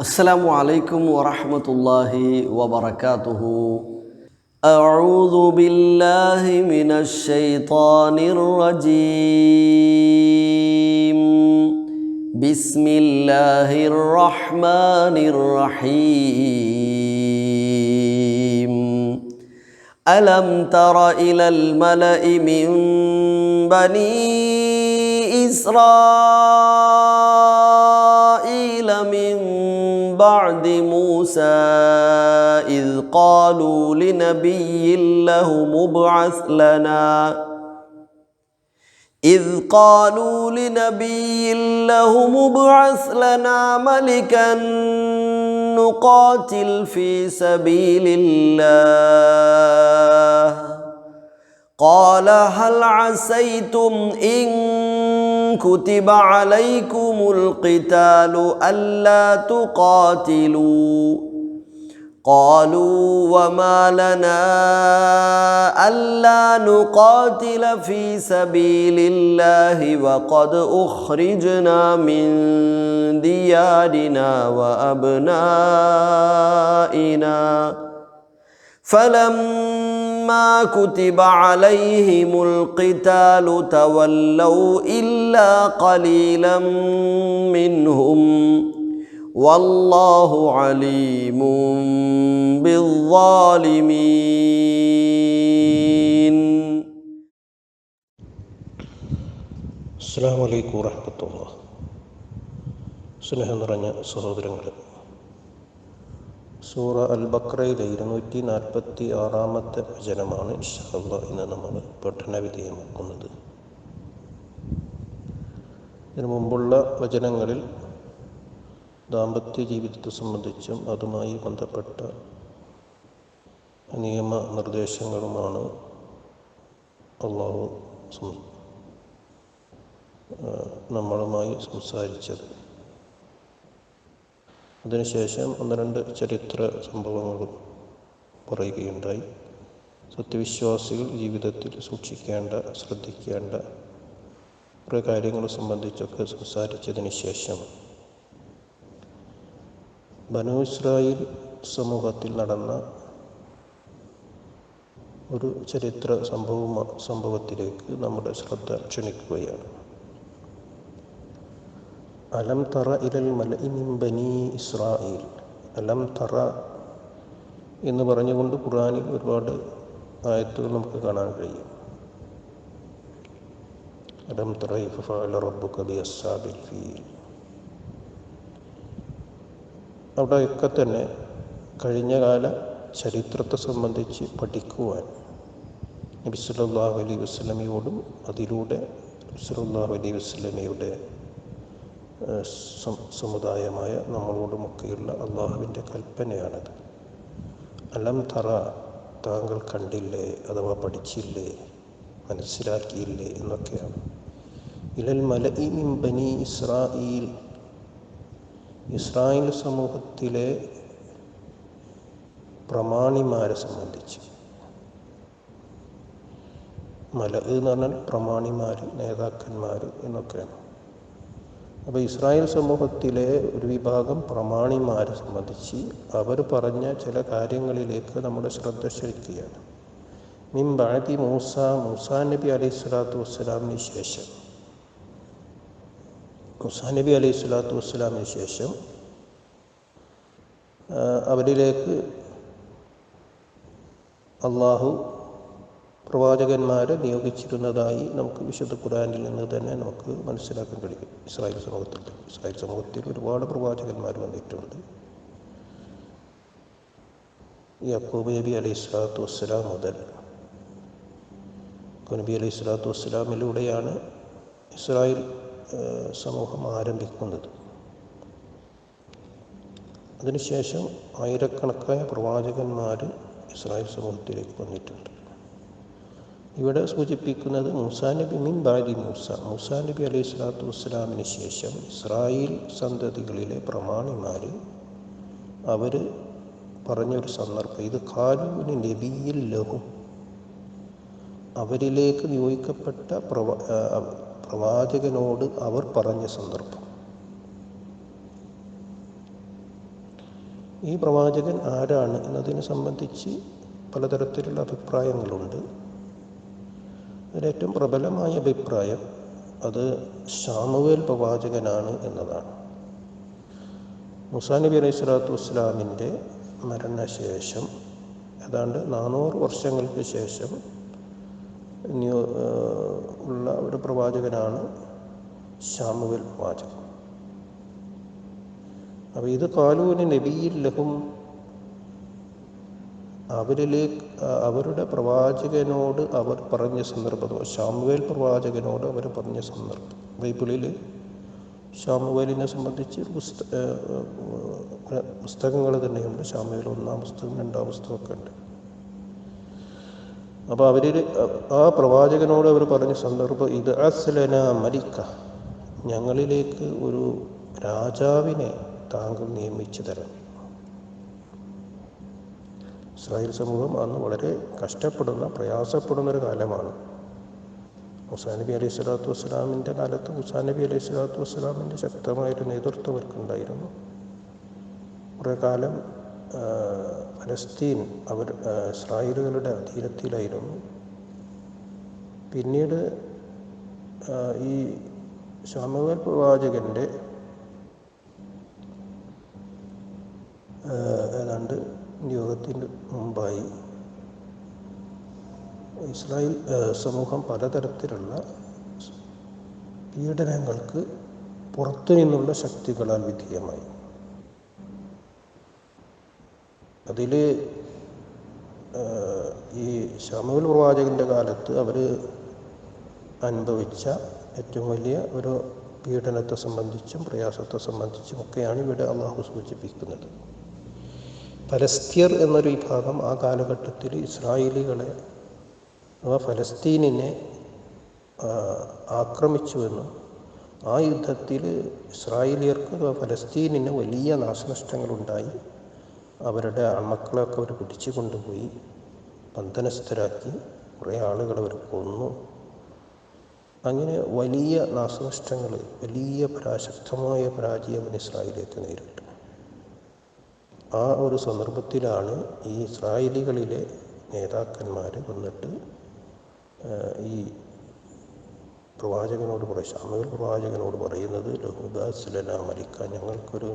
السلام عليكم ورحمة الله وبركاته. أعوذ بالله من الشيطان الرجيم. بسم الله الرحمن الرحيم. ألم تر إلى الملأ من بني إسرائيل من بعد موسى إذ قالوا لنبي له مبعث لنا ملكا نقاتل في سبيل الله قال هل عسيتم إن كتب عليكم القتال ألا تقاتلوا قالوا وما لنا ألا نقاتل في سبيل الله وقد أخرجنا من ديارنا وأبنائنا فلما كتب عليهم القتال تولوا إلا قليلا منهم والله عليم بالظالمين. അസ്സലാമു അലൈക്കും വറഹ്മത്തുള്ളാഹി. സ്നേഹം നിറഞ്ഞ സഹോദരങ്ങളെ, സൂറ അൽ ബഖറയിലെ 246 വചനമാണ് ഇൻഷാ അല്ലാഹ് ഇന്ന് നമ്മൾ പഠന വിധേയമാക്കുന്നത്. ഇതിനു മുമ്പുള്ള വചനങ്ങളിൽ ദാമ്പത്യ ജീവിതത്തെ സംബന്ധിച്ചും അതുമായി ബന്ധപ്പെട്ട നിയമ നിർദ്ദേശങ്ങളുമാണ് അല്ലാഹു നമ്മളുമായി സംസാരിച്ചത്. അതിനുശേഷം ഒന്ന് രണ്ട് ചരിത്ര സംഭവങ്ങളും പറയുകയുണ്ടായി. സത്യവിശ്വാസികൾ ജീവിതത്തിൽ സൂക്ഷിക്കേണ്ട, ശ്രദ്ധിക്കേണ്ട കുറേ കാര്യങ്ങളെ സംബന്ധിച്ചൊക്കെ സംസാരിച്ചതിന് ശേഷം ബനൂ ഇസ്രായേൽ സമൂഹത്തിൽ നടന്ന ഒരു ചരിത്ര സംഭവത്തിലേക്ക് നമ്മുടെ ശ്രദ്ധ ക്ഷണിക്കുകയാണ്. അലം തറ ഇലൽ മലഇ മിൻ ബനി ഇസ്രായേൽ. അലം തറ എന്ന് പറഞ്ഞുകൊണ്ട് ഖുർആനിൽ ഒരുപാട് ആയത്തുകൾ നമുക്ക് കാണാൻ കഴിയും. അലം തറ കൈഫ ഫഅല റബ്ബുക ബി അസ്ഹാബിൽ ഫീൽ. അവിടെയൊക്കെ തന്നെ കഴിഞ്ഞകാല ചരിത്രത്തെ സംബന്ധിച്ച് പഠിക്കുവാൻ നബി സല്ലല്ലാഹു അലൈഹി വസല്ലമയോടും അതിലൂടെ നബി സല്ലല്ലാഹു അലൈഹി വസല്ലമയുടെ സമുദായമായ നമ്മളോടുമൊക്കെയുള്ള അള്ളാഹുവിൻ്റെ കൽപ്പനയാണത്. അലം തറ, താങ്കൾ കണ്ടില്ലേ അഥവാ പഠിച്ചില്ലേ, മനസ്സിലാക്കിയില്ലേ എന്നൊക്കെയാണ്. ഇലൽ മലഇ മിൻ ബനി ഇസ്രായേൽ, ഇസ്രായേൽ സമൂഹത്തിലെ പ്രമാണിമാരെ സംബന്ധിച്ച്. മല എന്ന് പറഞ്ഞാൽ പ്രമാണിമാർ, നേതാക്കന്മാർ എന്നൊക്കെയാണ്. അപ്പോൾ ഇസ്രായേൽ സമൂഹത്തിലെ ഒരു വിഭാഗം പ്രമാണിമാരെ സംബന്ധിച്ച് അവർ പറഞ്ഞ ചില കാര്യങ്ങളിലേക്ക് നമ്മുടെ ശ്രദ്ധ ക്ഷണിക്കുകയാണ്. മിൻ ബഅദി മൂസാ നബി അലൈഹി സ്വലാത്തു വസ്സലാമിന് ശേഷം, മൂസാ നബി അലൈഹി സ്വലാത്തു വസ്സലാമിന് ശേഷം അവരിലേക്ക് അള്ളാഹു പ്രവാചകന്മാരെ നിയോഗിച്ചിരുന്നതായി നമുക്ക് വിശുദ്ധ ഖുർആനിൽ നിന്ന് തന്നെ നമുക്ക് മനസ്സിലാക്കാൻ കഴിയും. ഇസ്രായേൽ സമൂഹത്തിൽ ഒരുപാട് പ്രവാചകന്മാർ വന്നിട്ടുണ്ട്. യാക്കൂബ് നബി അലൈഹി സ്വലാത്തു വസ്സലാം മുതൽ നബി അലൈഹി സ്വലാത്തു വസ്സലാമിലൂടെയാണ് ഇസ്രായേൽ സമൂഹം ആരംഭിക്കുന്നത്. അതിനുശേഷം ആയിരക്കണക്കായ പ്രവാചകന്മാർ ഇസ്രായേൽ സമൂഹത്തിലേക്ക് വന്നിട്ടുണ്ട്. ഇവിടെ സൂചിപ്പിക്കുന്നത് മൂസാ നബി മിൻ ബഅദി മൂസാ നബി അലൈഹി സ്വലാത്തു വസ്സലാമിന് ശേഷം ഇസ്രായേൽ സന്തതികളിലെ പ്രമാണിമാർ അവർ പറഞ്ഞൊരു സന്ദർഭം. ഇത് ഖാലൂനി നബിയിൽ ലഹും, അവരിലേക്ക് നിയോഗിക്കപ്പെട്ട പ്രവാചകനോട് അവർ പറഞ്ഞ സന്ദർഭം. ഈ പ്രവാചകൻ ആരാണ് എന്നതിനെ സംബന്ധിച്ച് പലതരത്തിലുള്ള അഭിപ്രായങ്ങളുണ്ട്. അതിലേറ്റവും പ്രബലമായ അഭിപ്രായം അത് ശമൂവേൽ പ്രവാചകനാണ് എന്നതാണ്. മൂസാ നബി അലൈഹി സ്വലാത്തു വസ്സലാമിൻ്റെ മരണശേഷം ഏതാണ്ട് 400 വർഷങ്ങൾക്ക് ശേഷം ഉള്ള ഒരു പ്രവാചകനാണ് ശമൂവേൽ പ്രവാചകൻ. അപ്പോൾ ഇത് ഖാലൂനി നബിയിൽ ലഹും, അവരുടെ പ്രവാചകനോട് അവർ പറഞ്ഞ സന്ദർഭം, ശമൂവേൽ പ്രവാചകനോട് അവർ പറഞ്ഞ സന്ദർഭം. ബൈബിളിൽ ശമൂവേലിനെ സംബന്ധിച്ച് പുസ്തകങ്ങൾ തന്നെയുണ്ട്. ശമൂവേൽ 1-ാം പുസ്തകം 2-ാം പുസ്തകമൊക്കെ ഉണ്ട്. അപ്പോൾ ആ പ്രവാചകനോട് അവർ പറഞ്ഞ സന്ദർഭം, ഇത് അസ്ലന മലിക്ക, ഞങ്ങളിലേക്ക് ഒരു രാജാവിനെ താങ്കൾ നിയമിച്ചു തരണം. ഇസ്രായേൽ സമൂഹം അന്ന് വളരെ കഷ്ടപ്പെടുന്ന, പ്രയാസപ്പെടുന്നൊരു കാലമാണ്. മൂസാ നബി അലൈഹി സ്വലാത്തു വസ്സലാമിൻ്റെ കാലത്ത് മൂസാ നബി അലൈഹി സ്വലാത്തു വസ്സലാമിൻ്റെ ശക്തമായൊരു നേതൃത്വം അവർക്കുണ്ടായിരുന്നു. കുറേ കാലം ഫലസ്തീൻ ഇസ്രായേലുകളുടെ അധീനത്തിലായിരുന്നു. പിന്നീട് ഈ ശമൂവേൽ പ്രവാചകൻ്റെ ഏതാണ്ട് നിയോഗത്തിന് മുമ്പായി ഇസ്രായേൽ സമൂഹം പലതരത്തിലുള്ള പീഡനങ്ങൾക്ക് പുറത്തു നിന്നുള്ള ശക്തികളാൽ വിധേയമായി. അതിൽ ഈ ശമൂവേൽ പ്രവാചകൻ്റെ കാലത്ത് അവർ അനുഭവിച്ച ഏറ്റവും വലിയ ഒരു പീഡനത്തെ സംബന്ധിച്ചും പ്രയാസത്തെ സംബന്ധിച്ചും ഒക്കെയാണ് ഇവിടെ അള്ളാഹു സൂചിപ്പിക്കുന്നത്. ഫലസ്തീർ എന്നൊരു വിഭാഗം ആ കാലഘട്ടത്തിൽ ഇസ്രായേലികളെ അഥവാ ഫലസ്തീനിനെ ആക്രമിച്ചുവെന്നും ആ യുദ്ധത്തിൽ ഇസ്രായേലിയർക്ക് അഥവാ ഫലസ്തീനിന് വലിയ നാശനഷ്ടങ്ങളുണ്ടായി. അവരുടെ ആൺമക്കളെയൊക്കെ അവർ പിടിച്ചു കൊണ്ടുപോയി ബന്ധനസ്ഥരാക്കി, കുറേ ആളുകൾ അവർ കൊന്നു. അങ്ങനെ വലിയ നാശനഷ്ടങ്ങൾ, വലിയ ശക്തമായ പരാജയം ഇസ്രായേലിലേക്ക് നേരിട്ടു. ആ ഒരു സന്ദർഭത്തിലാണ് ഈ ഇസ്രായേലികളിലെ നേതാക്കന്മാർ വന്നിട്ട് ഈ പ്രവാചകനോട് ശമൂവേൽ പ്രവാചകനോട് പറയുന്നത്, ലഹുദാസ്ലന മലിക്ക, ഞങ്ങൾക്കൊരു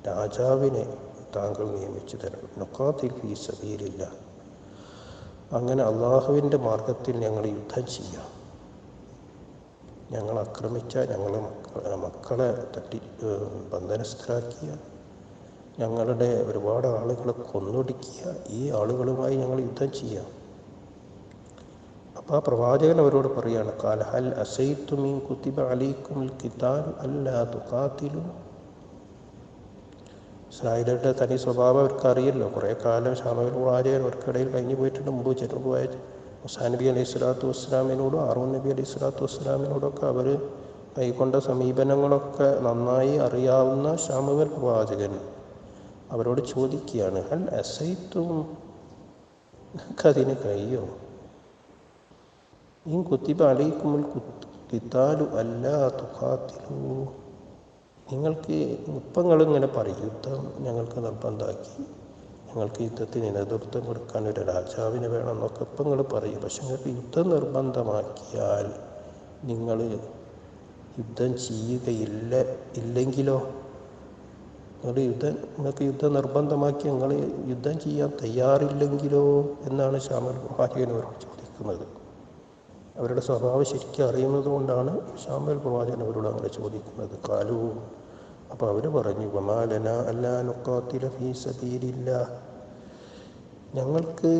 രാജാവിനെ താങ്കൾ നിയമിച്ചു തരണം. നുഖാതിൽ ഫീ സബീലില്ലാ, അങ്ങനെ അള്ളാഹുവിൻ്റെ മാർഗത്തിൽ ഞങ്ങൾ യുദ്ധം ചെയ്യാം. ഞങ്ങൾ ആക്രമിച്ച, ഞങ്ങളെ മക്കളെ ബന്ധനസ്ഥരാക്കിയ, ഞങ്ങളുടെ ഒരുപാട് ആളുകളെ കൊന്നൊടുക്കിയ ഈ ആളുകളുമായി ഞങ്ങൾ യുദ്ധം ചെയ്യാം. അപ്പോൾ ആ പ്രവാചകൻ അവരോട് പറയുകയാണ്, ഖാല ഹൽ അസൈതും ഇൻ കുതിബ അലൈക്കുമുൽ ഖിതാൽ അല്ലാ തുഖാതിലു. ഇസ്രായേലിയുടെ തനി സ്വഭാവം അവർക്കറിയല്ലോ. കുറേ കാലം ശമൂവേൽ പ്രവാചകൻ അവർക്കിടയിൽ കഴിഞ്ഞു പോയിട്ടുണ്ട്. മുമ്പ് ചെറുപ്പമായ മൂസാ നബി അലൈഹി സ്വലാത്തു വസ്സലാമിനോടും ഹാറൂൻ നബി അലൈഹി സ്വലാത്തു വസ്സലാമിനോടൊക്കെ അവർ കൈക്കൊണ്ട സമീപനങ്ങളൊക്കെ നന്നായി അറിയാവുന്ന ശമൂവേൽ പ്രവാചകൻ അവരോട് ചോദിക്കുകയാണ്, ഹൽ അസൈത്തും, നിങ്ങൾക്കതിന് കഴിയോ? ഇൻ കുതിബ അലൈക്കുമുൽ ഖിതാലു അല്ലാ തുഖാതിലു, നിങ്ങൾക്ക് ഇങ്ങനെ പറയും, യുദ്ധം ഞങ്ങൾക്ക് നിർബന്ധമാക്കി, ഞങ്ങൾക്ക് യുദ്ധത്തിന് നേതൃത്വം കൊടുക്കാൻ ഒരു രാജാവിന് വേണം എന്നൊക്കെ നിങ്ങൾ പറയും. പക്ഷെ നിങ്ങൾക്ക് യുദ്ധം നിർബന്ധമാക്കിയാൽ നിങ്ങൾ യുദ്ധം ഇല്ലെങ്കിലോ? നിങ്ങൾക്ക് യുദ്ധം നിർബന്ധമാക്കി നിങ്ങൾ യുദ്ധം ചെയ്യാൻ തയ്യാറില്ലെങ്കിലോ എന്നാണ് ശമൂവേൽ പ്രവാചകൻ അവരോട് ചോദിക്കുന്നത്. അവരുടെ സ്വഭാവം ശരിക്കും അറിയുന്നത് കൊണ്ടാണ് ശമൂവേൽ പ്രവാചകൻ അവരോട് അങ്ങനെ ചോദിക്കുന്നത്. ഖാലൂ, അപ്പോൾ അവർ പറഞ്ഞു, വമാ ലനാ അല്ലാ നുഖാതില ഫീ സബീലില്ലാ, ഞങ്ങൾക്ക്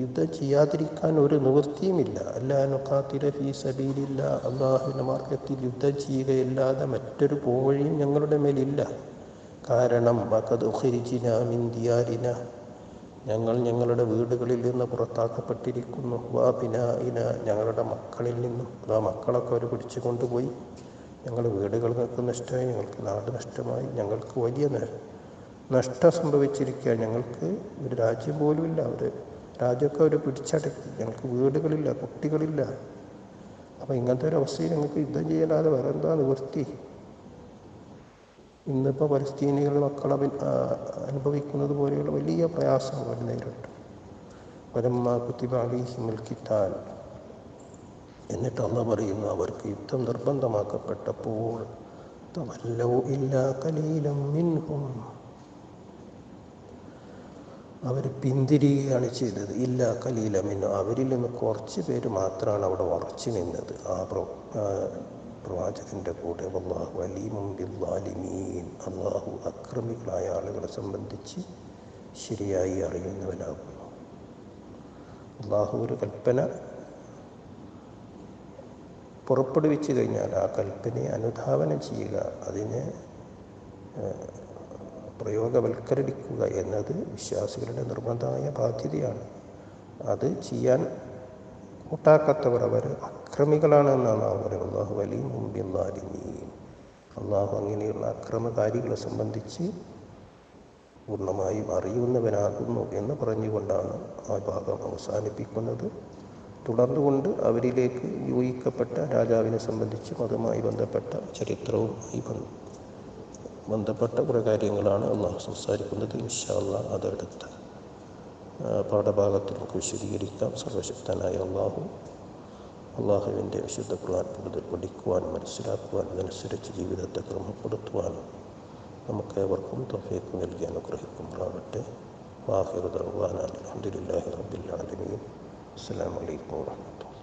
യുദ്ധം ചെയ്യാതിരിക്കാൻ ഒരു നിവൃത്തിയുമില്ല. അല്ലാ നുഖാതില ഫീ സബീലില്ലാ, അള്ളാഹുവിൻ്റെ മാർഗത്തിൽ യുദ്ധം ചെയ്യുകയല്ലാതെ മറ്റൊരു പോവഴിയും ഞങ്ങളുടെ മേലില്ല. കാരണം വഖദ് ഉഖ്രിജ്നാ മിൻ ദിയാരിനാ, ഞങ്ങൾ ഞങ്ങളുടെ വീടുകളിൽ നിന്ന് പുറത്താക്കപ്പെട്ടിരിക്കുന്നു. വാബിനാഇന, ഞങ്ങളുടെ മക്കളിൽ നിന്നും. ആ മക്കളൊക്കെ അവർ പിടിച്ചു കൊണ്ടുപോയി. ഞങ്ങളുടെ വീടുകൾ ഞങ്ങൾക്ക് നഷ്ടമായി, ഞങ്ങൾക്ക് നാട് നഷ്ടമായി, ഞങ്ങൾക്ക് വലിയ നഷ്ടം സംഭവിച്ചിരിക്കുക. ഞങ്ങൾക്ക് ഒരു രാജ്യം പോലുമില്ല, രാജ്യമൊക്കെ അവർ പിടിച്ചടക്കി. ഞങ്ങൾക്ക് വീടുകളില്ല, കുട്ടികളില്ല. അപ്പോൾ ഇങ്ങനത്തെ ഒരു അവസ്ഥയിൽ ഞങ്ങൾക്ക് യുദ്ധം ചെയ്യാനാതെ വേറെ എന്താ നിവൃത്തി? ഇന്നിപ്പോൾ പലസ്തീനികൾ മക്കൾ അനുഭവിക്കുന്നത് പോലെയുള്ള വലിയ പ്രയാസം അവർ നേരിട്ടു. വലമ്മാ കുതിബ അലൈഹിമുൽ ഖിതാൽ, എന്നിട്ട് അല്ലാഹു പറയുന്നു, അവർക്ക് യുദ്ധം നിർബന്ധമാക്കപ്പെട്ടപ്പോൾ തവല്ലൗ ഇല്ലാ ഖലീലം മിൻഹും, അവർ പിന്തിരിയുകയാണ് ചെയ്തത്. ഇല്ല ഖലീല മിൻഹും, അവരിൽ നിന്ന് കുറച്ച് പേര് മാത്രമാണ് അവിടെ ഉറച്ചു നിന്നത് ആ പ്രവാചകൻ്റെ കൂടെ. വല്ലാഹു അലീമും ബിദ്ദാലിമീൻ, അള്ളാഹു അക്രമികളായ ആളുകളെ സംബന്ധിച്ച് ശരിയായി അറിയുന്നവനാകുന്നു. അള്ളാഹു ഒരു കൽപ്പന പുറപ്പെടുവിച്ചു കഴിഞ്ഞാൽ ആ കൽപ്പനയെ അനുധാവനം ചെയ്യുക, അതിനെ പ്രയോഗവൽക്കരിക്കുക എന്നത് വിശ്വാസികളുടെ നിർബന്ധമായ ബാധ്യതയാണ്. അത് ചെയ്യാൻ കൂട്ടാക്കാത്തവർ അവർ അക്രമികളാണ് എന്നാണ് പറയുന്നത്. അല്ലാഹു അലീമും ബിദ്ദാലിമീൻ, അള്ളാഹു അങ്ങനെയുള്ള അക്രമകാരികളെ സംബന്ധിച്ച് പൂർണ്ണമായും അറിയുന്നവനാകുന്നു എന്ന് പറഞ്ഞുകൊണ്ടാണ് ആ ഭാഗം അവസാനിപ്പിക്കുന്നത്. തുടർന്നുകൊണ്ട് അവരിലേക്ക് നിയോഗിക്കപ്പെട്ട രാജാവിനെ സംബന്ധിച്ചും അതുമായി ബന്ധപ്പെട്ട ചരിത്രവുമായി ബന്ധപ്പെട്ട കുറേ കാര്യങ്ങളാണ് അള്ളാഹു സംസാരിക്കുന്നത്. ഇൻഷാ അല്ലാഹ് അതടുത്ത പാഠഭാഗത്തിൽ നമുക്ക് വിശദീകരിക്കാം. സർവശക്തനായ അള്ളാഹുവിൻ്റെ വിശുദ്ധ ഖുർആൻ കൂടുതൽ പഠിക്കുവാനും മനസ്സിലാക്കുവാനും അതനുസരിച്ച് ജീവിതത്തെ ക്രമപ്പെടുത്തുവാനും നമുക്കേവർക്കും തൗഫീഖ് നൽകി അനുഗ്രഹിക്കുമാറാകട്ടെ. വാഹിറു ദഅ്വാനാ അൽഹംദുലില്ലാഹി റബ്ബിൽ ആലമീൻ. അസ്സലാമു അലൈക്കും വറഹ്മത്തുള്ളാഹി.